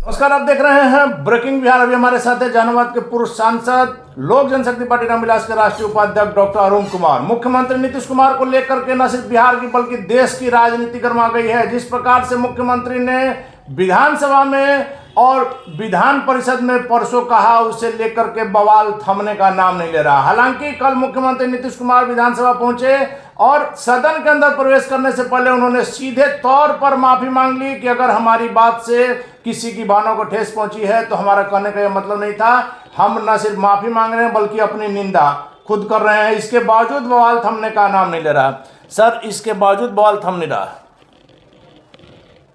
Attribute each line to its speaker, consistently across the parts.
Speaker 1: नमस्कार, आप देख रहे हैं ब्रेकिंग बिहार। अभी हमारे साथ है जहानाबाद के पूर्व सांसद, लोक जनशक्ति पार्टी रामविलास के राष्ट्रीय उपाध्यक्ष डॉक्टर अरुण कुमार। मुख्यमंत्री नीतीश कुमार को लेकर के न सिर्फ बिहार की बल्कि देश की राजनीति गर्मा गई है। जिस प्रकार से मुख्यमंत्री ने विधानसभा में और विधान परिषद में परसों कहा, उसे लेकर के बवाल थमने का नाम नहीं ले रहा। हालांकि कल मुख्यमंत्री नीतीश कुमार विधानसभा पहुंचे और सदन के अंदर प्रवेश करने से पहले उन्होंने सीधे तौर पर माफी मांग ली कि अगर हमारी बात से किसी की भावनाओं को ठेस पहुंची है तो हमारा कहने का यह मतलब नहीं था। हम न सिर्फ माफी मांग रहे हैं बल्कि अपनी निंदा खुद कर रहे हैं। इसके बावजूद बवाल थमने का नाम नहीं ले रहा। सर, इसके बावजूद बवाल थम नहीं रहा।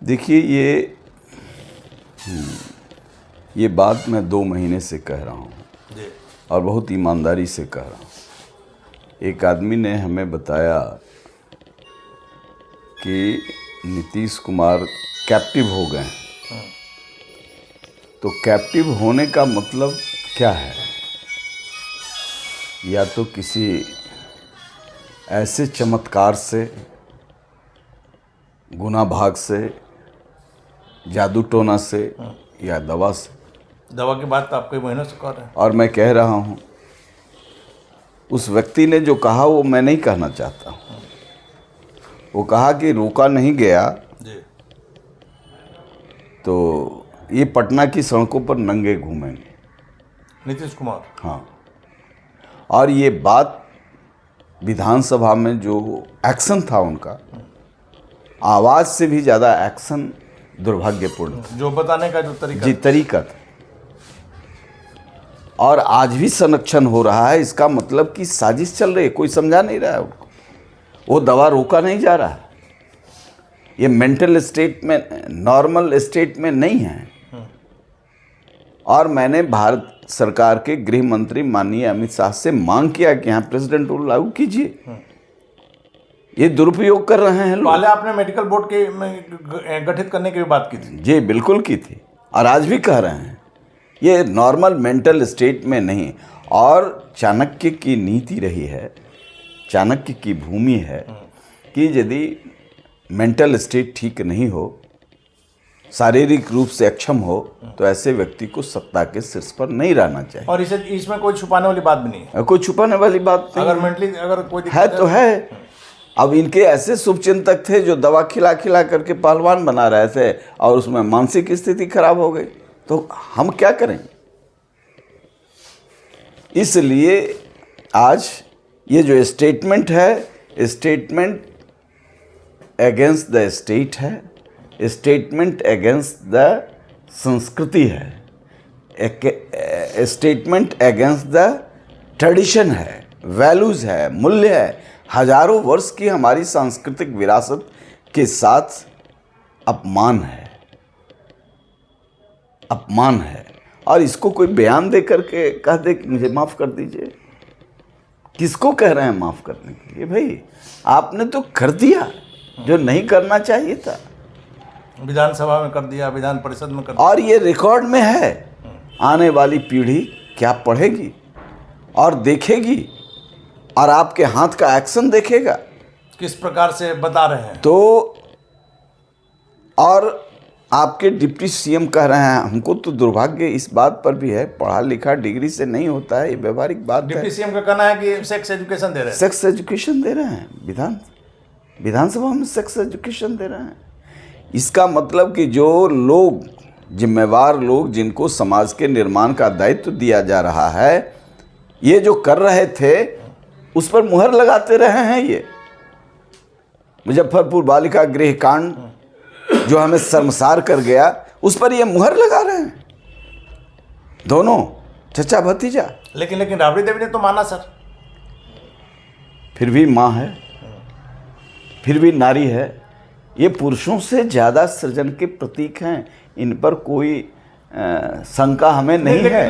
Speaker 2: देखिए, ये बात मैं 2 महीने से कह रहा हूँ और बहुत ईमानदारी से कह रहा हूँ। एक आदमी ने हमें बताया कि नीतीश कुमार कैप्टिव हो गए। तो कैप्टिव होने का मतलब क्या है? या तो किसी ऐसे चमत्कार से, गुना भाग से, जादू टोना से या दवा से।
Speaker 1: दवा की बात तो आप कई महीनों से कर रहे हैं।
Speaker 2: और मैं कह रहा हूँ, उस व्यक्ति ने जो कहा वो मैं नहीं कहना चाहता हूँ। वो कहा कि रोका नहीं गया
Speaker 1: जी।
Speaker 2: तो ये पटना की सड़कों पर नंगे घूमेंगे,
Speaker 1: नीतीश कुमार।
Speaker 2: हाँ। और ये बात विधानसभा में जो एक्शन था उनका, आवाज़ से भी ज़्यादा एक्शन दुर्भाग्यपूर्ण था।
Speaker 1: जो बताने का जो तरीका,
Speaker 2: जी, तरीका था। और आज भी संरक्षण हो रहा है। इसका मतलब कि साजिश चल रही है, कोई समझा नहीं रहा है उनको। वो दवा रोका नहीं जा रहा है। ये मेंटल स्टेट में, नॉर्मल स्टेट में नहीं है। और मैंने भारत सरकार के गृह मंत्री माननीय अमित शाह से मांग किया कि यहाँ प्रेसिडेंट रूल लागू कीजिए। ये दुरुपयोग कर रहे हैं लोग।
Speaker 1: पहले आपने मेडिकल बोर्ड के गठित करने की भी बात की थी।
Speaker 2: जी, बिल्कुल की थी और आज भी कह रहे हैं। ये नॉर्मल मेंटल स्टेट में नहीं। और चाणक्य की नीति रही है, चाणक्य की भूमि है कि यदि मेंटल स्टेट ठीक नहीं हो, शारीरिक रूप से अक्षम हो, तो ऐसे व्यक्ति को सत्ता के शीर्ष पर नहीं रहना चाहिए।
Speaker 1: और इसमें कोई छुपाने वाली बात भी नहीं है।
Speaker 2: कोई छुपाने वाली बात नहीं।
Speaker 1: अगर मेंटली अगर कोई
Speaker 2: है तो है। अब इनके ऐसे शुभचिंतक थे जो दवा खिला खिला करके पहलवान बना रहे थे और उसमें मानसिक स्थिति खराब हो गई, तो हम क्या करें? इसलिए आज ये जो स्टेटमेंट है, स्टेटमेंट अगेंस्ट द स्टेट है, स्टेटमेंट अगेंस्ट द संस्कृति है, स्टेटमेंट अगेंस्ट द ट्रेडिशन है, वैल्यूज़ है, मूल्य है। हजारों वर्ष की हमारी सांस्कृतिक विरासत के साथ अपमान है, अपमान है। और इसको कोई बयान दे करके कह दे कि मुझे माफ़ कर दीजिए। किसको कह रहे हैं माफ़ करने के लिए? भाई, आपने तो कर दिया जो नहीं करना चाहिए था।
Speaker 1: विधानसभा में कर दिया, विधान परिषद में कर दिया।
Speaker 2: और ये रिकॉर्ड में है। आने वाली पीढ़ी क्या पढ़ेगी और देखेगी और आपके हाथ का एक्शन देखेगा।
Speaker 1: किस प्रकार से बता रहे हैं।
Speaker 2: तो और आपके डिप्टी सीएम कह रहे हैं, हमको तो दुर्भाग्य इस बात पर भी है, पढ़ा लिखा डिग्री से नहीं होता है, ये व्यवहारिक बात है।
Speaker 1: डिप्टी सीएम का कहना है कि सेक्स एजुकेशन दे रहे हैं।
Speaker 2: सेक्स एजुकेशन दे रहे हैं, विधानसभा में सेक्स एजुकेशन दे रहे हैं। इसका मतलब कि जो लोग, जिम्मेवार लोग, जिनको समाज के निर्माण का दायित्व दिया जा रहा है, ये जो कर रहे थे उस पर मुहर लगाते रहे हैं। ये मुजफ्फरपुर बालिका गृह कांड जो हमें शर्मसार कर गया, उस पर ये मुहर लगा रहे हैं दोनों चचा भतीजा।
Speaker 1: लेकिन राबड़ी देवी ने तो माना सर।
Speaker 2: फिर भी माँ है, फिर भी नारी है। ये पुरुषों से ज़्यादा सृजन के प्रतीक हैं। इन पर कोई शंका हमें नहीं है।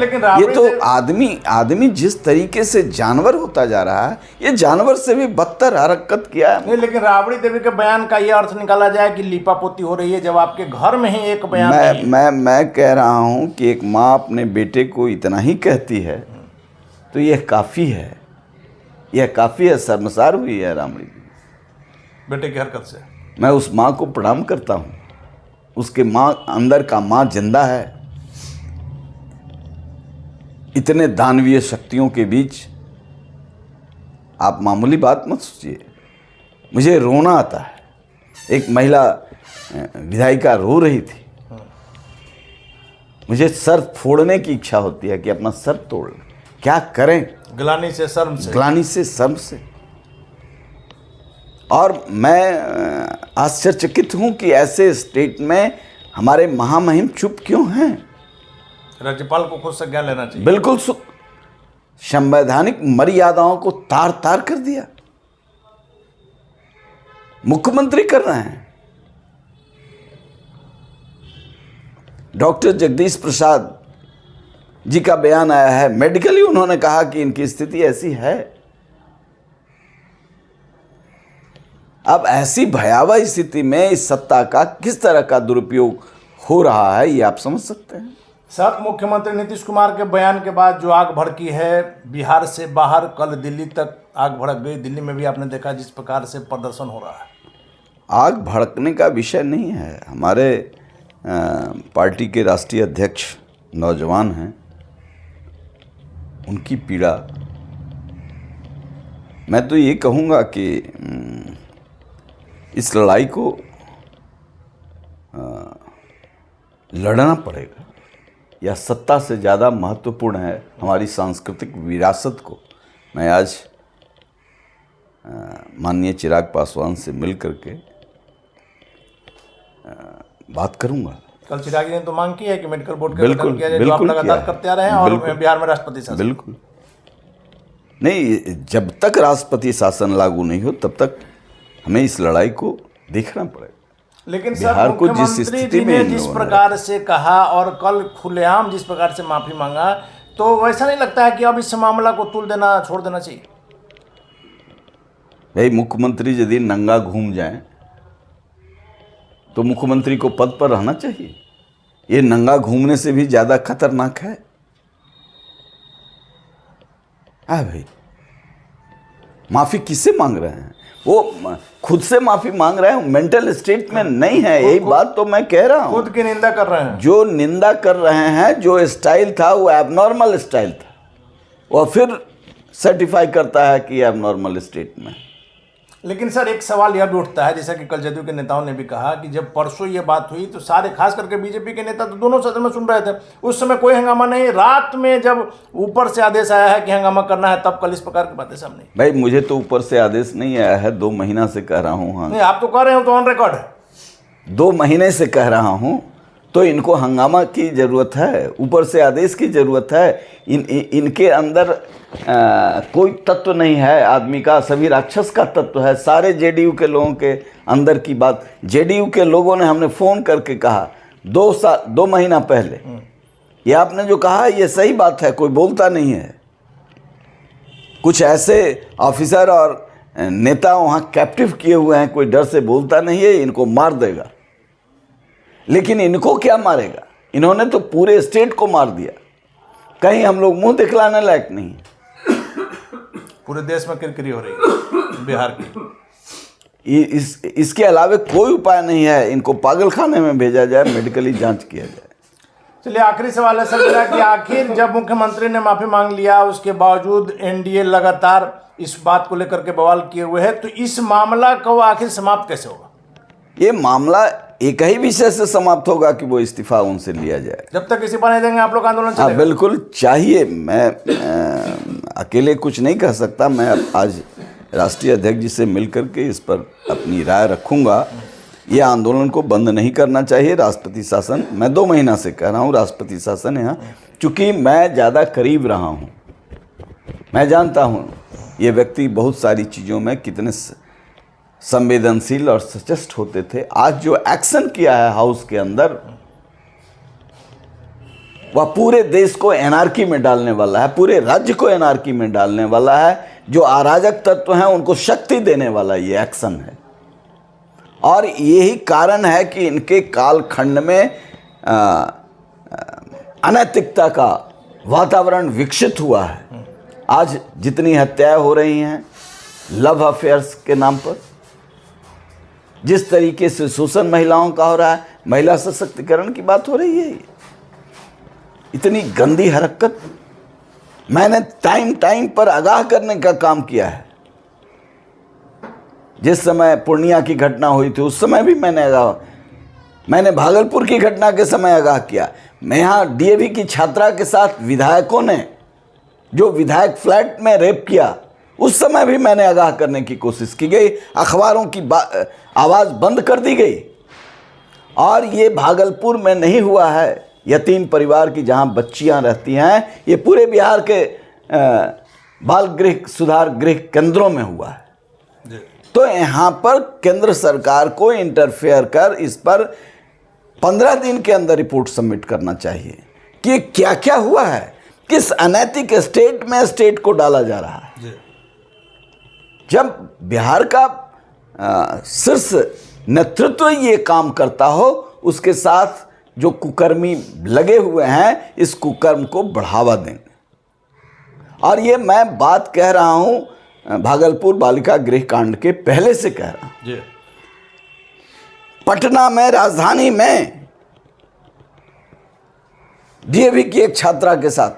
Speaker 2: ये तो आदमी जिस तरीके से जानवर होता जा रहा है, ये जानवर से भी बदतर हरकत किया है।
Speaker 1: नहीं, लेकिन राबड़ी देवी के बयान का ये अर्थ निकाला जाए कि लीपापोती हो रही है, जब आपके घर में ही एक बयान
Speaker 2: मैं कह रहा हूँ कि एक माँ अपने बेटे को इतना ही कहती है तो यह काफ़ी है, यह काफ़ी है। शर्मसार हुई है राबड़ी
Speaker 1: बेटे की हरकत से।
Speaker 2: मैं उस माँ को प्रणाम करता हूँ उसके माँ अंदर का माँ जिंदा है। इतने दानवीय शक्तियों के बीच आप मामूली बात मत सोचिए। मुझे रोना आता है। एक महिला विधायिका रो रही थी, मुझे सर फोड़ने की इच्छा होती है कि अपना सर तोड़ लें। क्या करें?
Speaker 1: ग्लानि से शर्म से।
Speaker 2: ग्लानि से शर्म से। और मैं आश्चर्यचकित हूं कि ऐसे स्टेट में हमारे महामहिम चुप क्यों हैं।
Speaker 1: राज्यपाल को खुद संज्ञान लेना चाहिए।
Speaker 2: बिल्कुल संवैधानिक मर्यादाओं को तार तार कर दिया। मुख्यमंत्री कर रहे हैं। डॉक्टर जगदीश प्रसाद जी का बयान आया है, मेडिकली उन्होंने कहा कि इनकी स्थिति ऐसी है। अब ऐसी भयावह स्थिति में इस सत्ता का किस तरह का दुरुपयोग हो रहा है, ये आप समझ सकते हैं।
Speaker 1: सर, मुख्यमंत्री नीतीश कुमार के बयान के बाद जो आग भड़की है बिहार से बाहर, कल दिल्ली तक आग भड़क गई। दिल्ली में भी आपने देखा जिस प्रकार से प्रदर्शन हो रहा है।
Speaker 2: आग भड़कने का विषय नहीं है। हमारे पार्टी के राष्ट्रीय अध्यक्ष नौजवान हैं, उनकी पीड़ा। मैं तो ये कहूँगा कि इस लड़ाई को लड़ना पड़ेगा। यह सत्ता से ज़्यादा महत्वपूर्ण है हमारी सांस्कृतिक विरासत को। मैं आज माननीय चिराग पासवान से मिल करके बात करूंगा।
Speaker 1: कल चिराग जी ने तो मांग की है कि मेडिकल बोर्ड का
Speaker 2: बिल्कुल,
Speaker 1: गठन किया जाए, जो आप लगातार करते आ रहे हैं, और
Speaker 2: बिल्कुल,
Speaker 1: बिहार में राष्ट्रपति शासन।
Speaker 2: बिल्कुल नहीं, जब तक राष्ट्रपति शासन लागू नहीं हो तब तक हमें इस लड़ाई को देखना पड़ेगा।
Speaker 1: लेकिन
Speaker 2: बिहार
Speaker 1: सर,
Speaker 2: को जिस
Speaker 1: मुख्यमंत्री
Speaker 2: स्थिति
Speaker 1: जी
Speaker 2: में
Speaker 1: ने जिस प्रकार से कहा और कल खुलेआम जिस प्रकार से माफी मांगा, तो वैसा नहीं लगता है कि अब इस मामला को तुल देना, छोड़ देना चाहिए?
Speaker 2: भाई, मुख्यमंत्री यदि नंगा घूम जाएं तो मुख्यमंत्री को पद पर रहना चाहिए। ये नंगा घूमने से भी ज़्यादा खतरनाक है। हाँ भाई, माफ़ी किससे मांग रहे हैं? वो खुद से माफ़ी मांग रहे हैं, मेंटल स्टेट में नहीं है। यही बात तो मैं कह रहा हूँ।
Speaker 1: खुद की निंदा कर रहे हैं।
Speaker 2: जो निंदा कर रहे हैं, जो स्टाइल था वो एबनॉर्मल स्टाइल था, और फिर सर्टिफाई करता है कि एबनॉर्मल स्टेट में।
Speaker 1: लेकिन सर, एक सवाल यह भी उठता है, जैसा कि कल जदयू के नेताओं ने भी कहा कि जब परसों ये बात हुई तो सारे, खास करके बीजेपी के नेता तो दोनों सदन में सुन रहे थे, उस समय कोई हंगामा नहीं। रात में जब ऊपर से आदेश आया है कि हंगामा करना है, तब कल इस प्रकार की बातें सामने।
Speaker 2: भाई, मुझे तो ऊपर से आदेश नहीं आया है, 2 महीना से कह रहा हूँ। हाँ,
Speaker 1: नहीं, आप तो कह रहे हो, तो ऑन रिकॉर्ड है।
Speaker 2: 2 महीने से कह रहा हूँ, तो इनको हंगामा की ज़रूरत है, ऊपर से आदेश की ज़रूरत है। इनके अंदर कोई तत्व नहीं है आदमी का, सभी राक्षस का तत्व है। सारे जेडीयू के लोगों के अंदर की बात, जेडीयू के लोगों ने, हमने फ़ोन करके कहा 2 महीना पहले, ये आपने जो कहा ये सही बात है, कोई बोलता नहीं है। कुछ ऐसे ऑफिसर और नेता वहाँ कैप्टिव किए हुए हैं, कोई डर से बोलता नहीं है, इनको मार देगा। लेकिन इनको क्या मारेगा? इन्होंने तो पूरे स्टेट को मार दिया। कहीं हम लोग मुंह दिखलाने लायक नहीं।
Speaker 1: पूरे देश में किरकिरी हो रही है बिहार की।
Speaker 2: इसके अलावा कोई उपाय नहीं है। इनको पागल खाने में भेजा जाए, मेडिकली जांच किया जाए।
Speaker 1: चलिए, आखिरी सवाल है सर मेरा कि आखिर जब मुख्यमंत्री ने माफी मांग लिया, उसके बावजूद एनडीए लगातार इस बात को लेकर के बवाल किए हुए है, तो इस मामला को आखिर समाप्त कैसे होगा? ये
Speaker 2: मामला एक ही विषय से समाप्त होगा कि वो इस्तीफा उनसे लिया जाए।
Speaker 1: जब तक इस्तीफा नहीं देंगे आप लोग आंदोलन चलेगा?
Speaker 2: हाँ, बिल्कुल चाहिए। मैं अकेले कुछ नहीं कह सकता। मैं आज राष्ट्रीय अध्यक्ष जी से मिल करके इस पर अपनी राय रखूंगा। ये आंदोलन को बंद नहीं करना चाहिए। राष्ट्रपति शासन, मैं 2 महीना से कह रहा हूँ, राष्ट्रपति शासन यहाँ, चूँकि मैं ज़्यादा करीब रहा हूँ, मैं जानता हूँ ये व्यक्ति बहुत सारी चीज़ों में कितने संवेदनशील और सचेष्ट होते थे। आज जो एक्शन किया है हाउस के अंदर, वह पूरे देश को एनआरकी में डालने वाला है, पूरे राज्य को एनआरकी में डालने वाला है। जो अराजक तत्व हैं उनको शक्ति देने वाला ये एक्शन है। और यही कारण है कि इनके कालखंड में अनैतिकता का वातावरण विकसित हुआ है। आज जितनी हत्याएं हो रही हैं लव अफेयर्स के नाम पर, जिस तरीके से शोषण महिलाओं का हो रहा है, महिला सशक्तिकरण की बात हो रही है, इतनी गंदी हरकत। मैंने टाइम टाइम पर आगाह करने का काम किया है। जिस समय पूर्णिया की घटना हुई थी उस समय भी मैंने भागलपुर की घटना के समय आगाह किया। मैं यहाँ डीएवी की छात्रा के साथ विधायकों ने जो विधायक फ्लैट में रेप किया उस समय भी मैंने आगाह करने की कोशिश की गई, अखबारों की आवाज़ बंद कर दी गई। और ये भागलपुर में नहीं हुआ है, यतीम परिवार की जहाँ बच्चियाँ रहती हैं, ये पूरे बिहार के बाल गृह सुधार गृह केंद्रों में हुआ है। तो यहाँ पर केंद्र सरकार को इंटरफेयर कर इस पर 15 दिन के अंदर रिपोर्ट सबमिट करना चाहिए कि क्या क्या हुआ है, किस अनैतिक स्टेट में स्टेट को डाला जा रहा है। जब बिहार का शीर्ष नेतृत्व ये काम करता हो, उसके साथ जो कुकर्मी लगे हुए हैं इस कुकर्म को बढ़ावा देंगे। और ये मैं बात कह रहा हूँ भागलपुर बालिका गृह कांड के पहले से कह रहा हूँ। पटना में, राजधानी में डीएवी की एक छात्रा के साथ,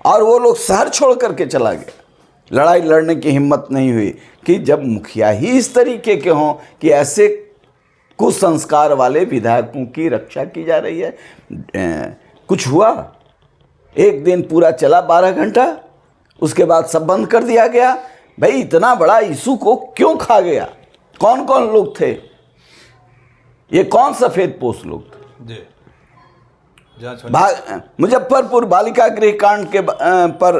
Speaker 2: और वो लोग शहर छोड़ करके चला गया। लड़ाई लड़ने की हिम्मत नहीं हुई कि जब मुखिया ही इस तरीके के हों कि ऐसे कुसंस्कार वाले विधायकों की रक्षा की जा रही है। कुछ हुआ, एक दिन पूरा चला 12 घंटा, उसके बाद सब बंद कर दिया गया। भाई इतना बड़ा इशू को क्यों खा गया? कौन कौन लोग थे? ये कौन सफेद पोस्ट लोग थे? मुजफ्फरपुर बालिका गृह कांड के पर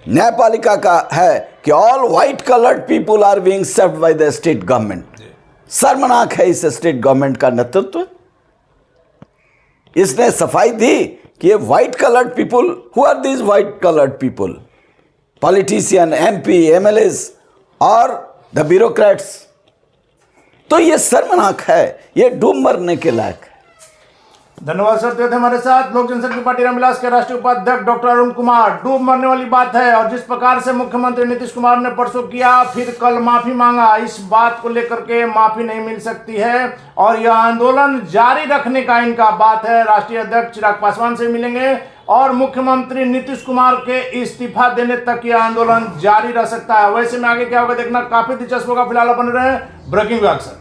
Speaker 2: न्यायपालिका का है कि all white coloured people are being served by the state government. शर्मनाक है इस स्टेट गवर्नमेंट का नेतृत्व। इसने सफाई दी कि ये white coloured people, who are these white coloured people? Politician, MP, MLAs और द ब्यूरोक्रेट्स। तो ये शर्मनाक है, ये डूब मरने के लायक है।
Speaker 1: धन्यवाद सर। थे हमारे साथ लोक जनशक्ति पार्टी रामविलास के राष्ट्रीय उपाध्यक्ष डॉक्टर अरुण कुमार। डूब मरने वाली बात है, और जिस प्रकार से मुख्यमंत्री नीतीश कुमार ने परसों किया, फिर कल माफी मांगा, इस बात को लेकर के माफी नहीं मिल सकती है और यह आंदोलन जारी रखने का इनका बात है। राष्ट्रीय अध्यक्ष चिराग पासवान से मिलेंगे और मुख्यमंत्री नीतीश कुमार के इस्तीफा देने तक यह आंदोलन जारी रह सकता है। वैसे में आगे क्या होगा देखना काफी दिलचस्प होगा। फिलहाल बन रहे हैं ब्रेकिंग विभाग सर।